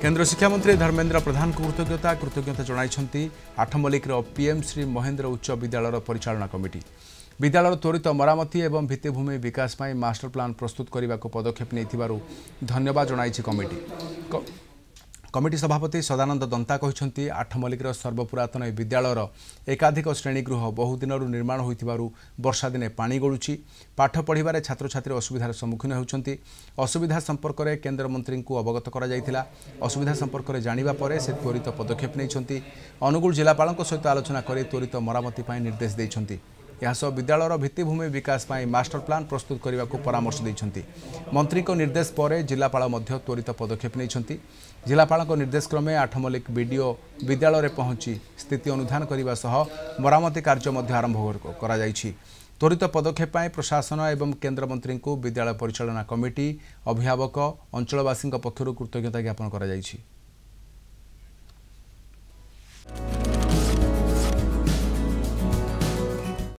केन्द्र शिक्षा मंत्री धर्मेन्द्र प्रधान को कृतज्ञता जणाइछन्ति आठमल्लिक पीएम श्री महेन्द्र उच्च विद्यालय परिचालना कमिटी विद्यालय त्वरित मरामती एवं भित्तिभूमि विकास में मास्टर प्लान प्रस्तुत करने को पदक्षेप नहीं धन्यवाद जणाइछि कमिटी। कमिटी सभापति सदानंद दंता कहते आठमल्लिक सर्वपुरातन विद्यालयर एकाधिक श्रेणीगृह बहुदिन निर्माण होइथिबारु वर्षा दिने पानी गलुची पाठ पढ़िबारे छात्र छात्री असुविधार सम्मुखीन होउछन्ति। असुविधा संपर्क में केन्द्र मंत्री को अवगत करा जायथिला। असुविधा संपर्क में जानिबा परे से त्वरित पदक्षेप नैछन्ति। अनुगुल जिलापालक सहित आलोचना कर त्वरित मरामती पाई निर्देश दैछन्ति। यासह विद्यालयर भित्तिभूमि विकास पाई मास्टर प्लान प्रस्तुत करने को परामर्श दैछन्ति। मंत्री को निर्देश पर जिलापाल मध्य त्वरित पदक्षेप नैछन्ति। जिलापाल निर्देश क्रमे आठमल्लिक बीडीओ विद्यालय पहुंची स्थिति अनुधान करने सह मरामती कार्य आरंभ करा जायछि। त्वरित पदक्षेप पाई प्रशासन एवं केन्द्र मंत्री को विद्यालय परिचालना कमिटी अभिभावक अंचलवासी पक्षर कृतज्ञता ज्ञापन करा जायछि।